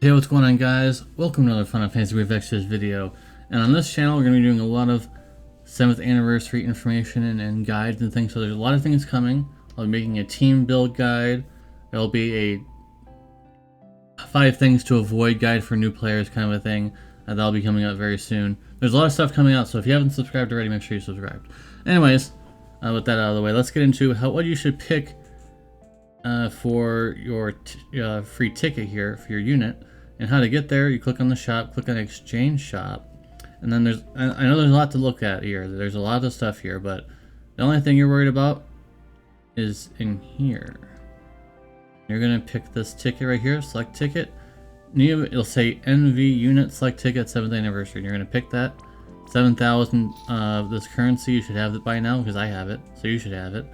Hey, what's going on, guys? Welcome to another Final Fantasy Reflections video. And on this channel, we're going to be doing a lot of 7th anniversary information and guides and things. So there's a lot of things coming. I'll be making a team build guide. There'll be a 5 things to avoid guide for new players kind of a thing. That'll be coming out very soon. There's a lot of stuff coming out, so if you haven't subscribed already, make sure you subscribe. Anyways, with that out of the way, let's get into what you should pick for your free ticket here for your unit. And how to get there, you click on the shop, click on exchange shop, and then I know there's a lot to look at here. There's a lot of stuff here, but the only thing you're worried about is in here. You're gonna pick this ticket right here, select ticket. It'll say NV unit select ticket 7th anniversary. And you're gonna pick that 7,000 of this currency. You should have it by now because I have it, so you should have it.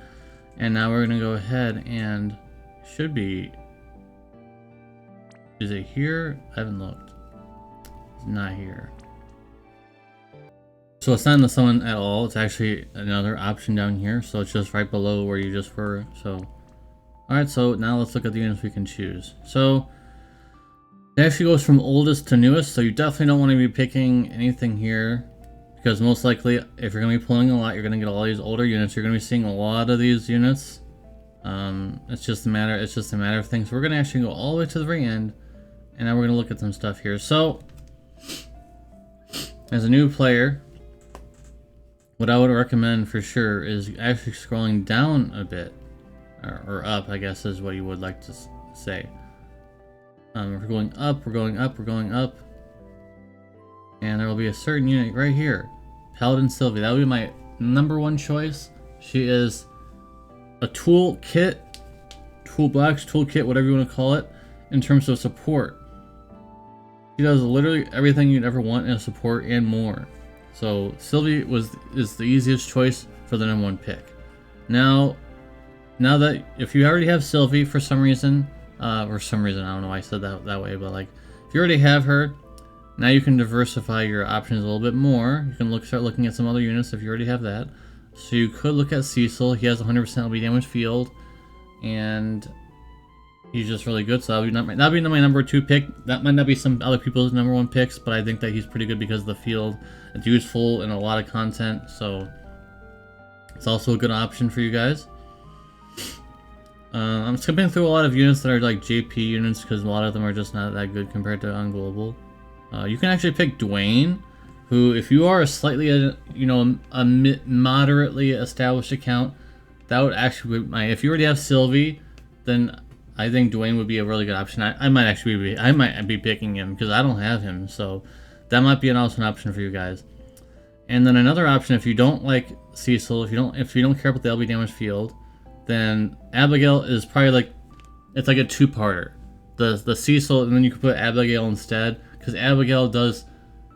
And now we're gonna go ahead and should be. Is it here? I haven't looked. It's not here. So it's not in the summon at all. It's actually another option down here. So it's just right below where you just were. So, alright, so now let's look at the units we can choose. So, it actually goes from oldest to newest. So you definitely don't want to be picking anything here. Because most likely, if you're going to be pulling a lot, you're going to get all these older units. You're going to be seeing a lot of these units. It's just a matter of things. So we're going to actually go all the way to the very end. And now we're going to look at some stuff here. So, as a new player, what I would recommend for sure is actually scrolling down a bit. Or up, I guess is what you would like to say. We're going up, we're going up, we're going up. And there will be a certain unit right here. Paladin Sylvie. That would be my #1 choice. She is a toolkit, toolbox, toolkit, whatever you want to call it, in terms of support. She does literally everything you'd ever want in a support and more. So Sylvie is the easiest choice for the #1 pick. Now that if you already have Sylvie for some reason, I don't know why I said that way, but like if you already have her, now you can diversify your options a little bit more. You can start looking at some other units if you already have that. So you could look at Cecil. He has 100% LB damage field, and he's just really good, so that'll be my #2 pick. That might not be some other people's #1 picks, but I think that he's pretty good because of the field. It's useful in a lot of content, so it's also a good option for you guys. I'm skipping through a lot of units that are like JP units because a lot of them are just not that good compared to on global. You can actually pick Dwayne, who, if you are a slightly, a moderately established account, that would actually be if you already have Sylvie, then I think Dwayne would be a really good option. I might be picking him because I don't have him, so that might be an awesome option for you guys. And then another option, if you don't like Cecil, if you don't care about the LB damage field, then Abigail is probably it's like a 2-parter. The Cecil, and then you can put Abigail instead, because Abigail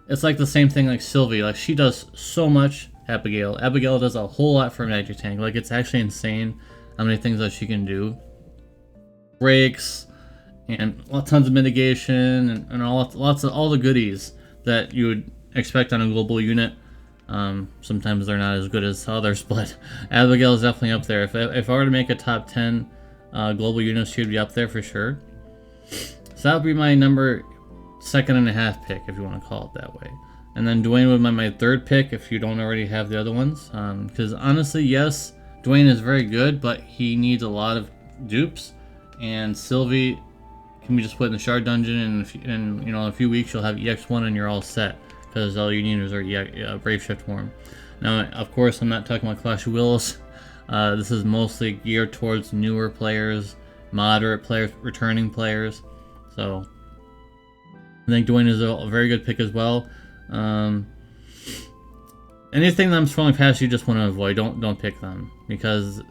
it's like the same thing like Sylvie. Like, she does so much. Abigail does a whole lot for a magic tank. Like, it's actually insane how many things that she can do. Breaks and tons of mitigation and lots of all the goodies that you would expect on a global unit. Sometimes they're not as good as others, but Abigail is definitely up there. If I were to make a top 10 global units, she would be up there for sure. So that would be my second and a half pick, if you want to call it that way. And then Dwayne would be my 3rd pick if you don't already have the other ones. Because honestly, yes, Dwayne is very good, but he needs a lot of dupes. And Sylvie can be just put in the shard dungeon, and in a few weeks you'll have EX1 and you're all set, because all you need is our Brave Shift form. Now, of course, I'm not talking about Clash of Wills. This is mostly geared towards newer players, moderate players, returning players. So I think Dwayne is a very good pick as well. Anything that I'm scrolling past, you just want to avoid. Don't pick them, because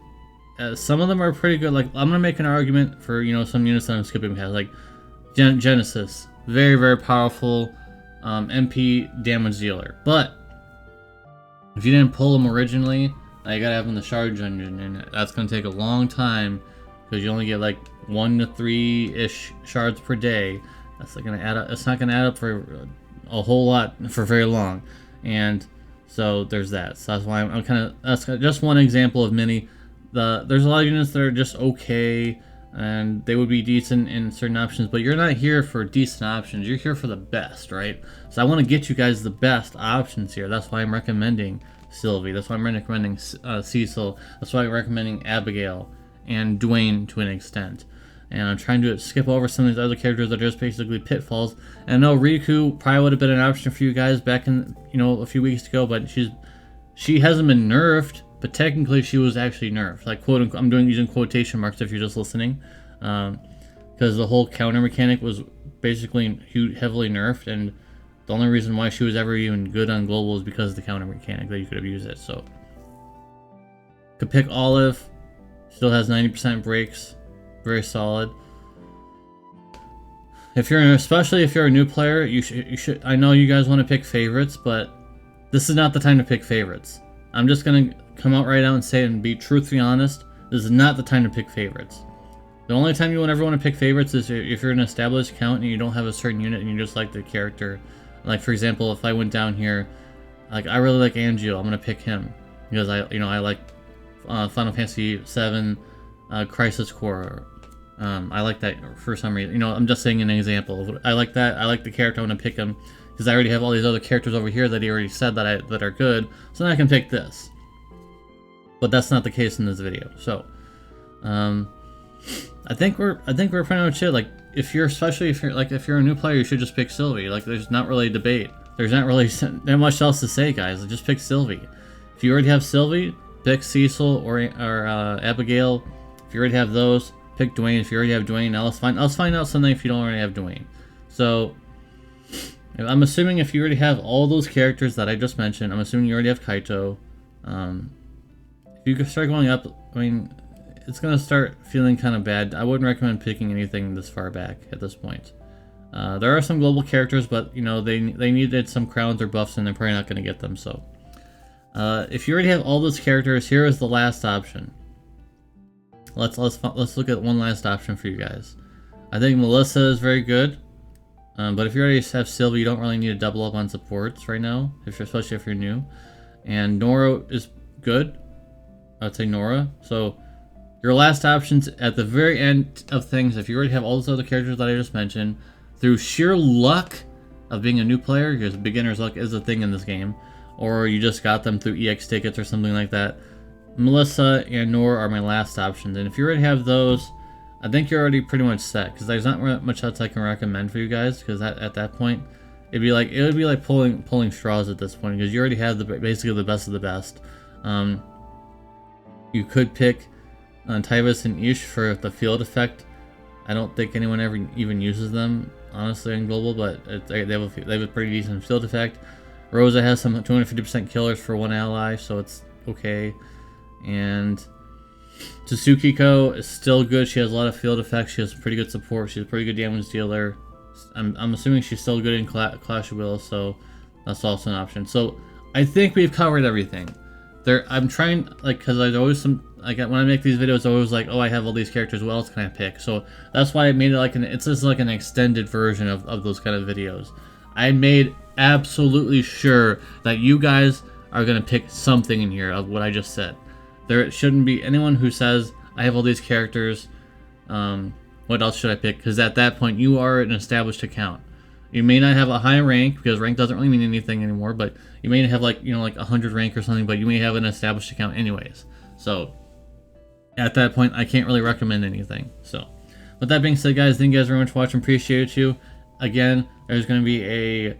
some of them are pretty good. Like, I'm gonna make an argument for some units that I'm skipping past, like Genesis, very, very powerful MP damage dealer. But if you didn't pull them originally, you gotta have them in the shard dungeon, and that's gonna take a long time because you only get like 1 to 3-ish shards per day. That's not gonna add up. It's not gonna add up for a whole lot for very long, and so there's that. So that's why that's just one example of many. There's a lot of units that are just okay. and they would be decent in certain options, but you're not here for decent options, you're here for the best, right? So I want to get you guys the best options here. That's why I'm recommending Sylvie, that's why I'm recommending Cecil, that's why I'm recommending Abigail and Dwayne to an extent. And I'm trying to skip over some of these other characters that are just basically pitfalls. And I know Riku probably would have been an option for you guys back in, a few weeks ago, but she hasn't been nerfed, but technically she was actually nerfed. Like, quote, I'm using quotation marks if you're just listening, because the whole counter mechanic was basically heavily nerfed, and the only reason why she was ever even good on global is because of the counter mechanic that you could have used it. So could pick Olive, still has 90% breaks, very solid. Especially if you're a new player, you should. I know you guys want to pick favorites, but this is not the time to pick favorites. I'm just gonna come out right out and say it and be truthfully honest. This is not the time to pick favorites. The only time you ever want to pick favorites is if you're an established account and you don't have a certain unit and you just like the character. Like, for example, if I went down here, like, I really like Angio, I'm gonna pick him because I like Final Fantasy VII Crisis Core. I like that for some reason. I'm just saying an example. I like that. I like the character. I'm gonna pick him because I already have all these other characters over here that he already said that are good. So then I can pick this. But that's not the case in this video. So, I think we're pretty much it. Like, if you're a new player, you should just pick Sylvie. Like, there's not really a debate. There's not really that much else to say, guys. Just pick Sylvie. If you already have Sylvie, pick Cecil or Abigail. If you already have those, pick Dwayne. If you already have Dwayne, now let's find out something if you don't already have Dwayne. So, I'm assuming if you already have all those characters that I just mentioned, I'm assuming you already have Kaito. If you start going up, I mean, it's going to start feeling kind of bad. I wouldn't recommend picking anything this far back at this point. There are some global characters, but, they needed some crowns or buffs, and they're probably not going to get them, so. If you already have all those characters, here is the last option. Let's look at one last option for you guys. I think Melissa is very good, but if you already have Sylvie, you don't really need to double up on supports right now, especially if you're new. And Nora is good. I would say Nora. So your last options at the very end of things, if you already have all those other characters that I just mentioned, through sheer luck of being a new player, because beginner's luck is a thing in this game, or you just got them through EX tickets or something like that, Melissa and Nora are my last options. And if you already have those, I think you're already pretty much set, because there's not much else I can recommend for you guys, because at that point, it would be like pulling straws at this point, because you already have basically the best of the best. You could pick Tyvis and Ish for the field effect. I don't think anyone ever even uses them, honestly, in global, but they have a pretty decent field effect. Rosa has some 250% killers for one ally, so it's okay. And Tsukiko is still good. She has a lot of field effects. She has pretty good support. She's a pretty good damage dealer. I'm assuming she's still good in Clash of Wills, so that's also an option. So I think we've covered everything. I'm trying, because there's always some, when I make these videos, I'm always like, oh, I have all these characters, what else can I pick? So that's why I made it it's just like an extended version of those kind of videos. I made absolutely sure that you guys are going to pick something in here of what I just said. There shouldn't be anyone who says, I have all these characters, what else should I pick? Because at that point, you are an established account. You may not have a high rank, because rank doesn't really mean anything anymore, but you may have like 100 rank or something, but you may have an established account anyways. So at that point, I can't really recommend anything. So with that being said, guys, thank you guys very much for watching. Appreciate you. Again, there's going to be a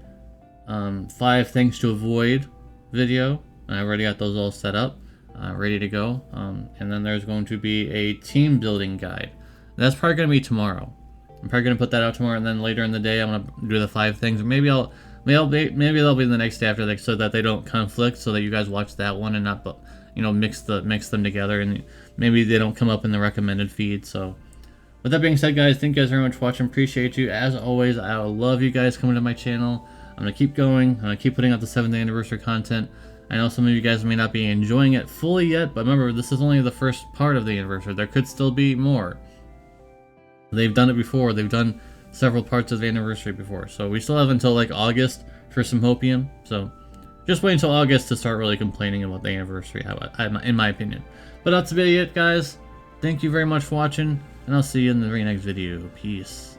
5 things to avoid video. I already got those all set up, ready to go. And then there's going to be a team building guide. That's probably going to be tomorrow. I'm probably going to put that out tomorrow, and then later in the day, I'm going to do the 5 things. Or maybe they'll be the next day after that, so that they don't conflict, so that you guys watch that one and not, mix them together, and maybe they don't come up in the recommended feed. So with that being said, guys, thank you guys very much for watching. Appreciate you. As always, I love you guys coming to my channel. I'm going to keep going. I'm going to keep putting out the 7th anniversary content. I know some of you guys may not be enjoying it fully yet, but remember, this is only the first part of the anniversary. There could still be more. They've done it before. They've done several parts of the anniversary before. So we still have until like August for some hopium. So just wait until August to start really complaining about the anniversary, in my opinion. But that's about it, guys. thank you very much for watching, and I'll see you in the very next video. Peace.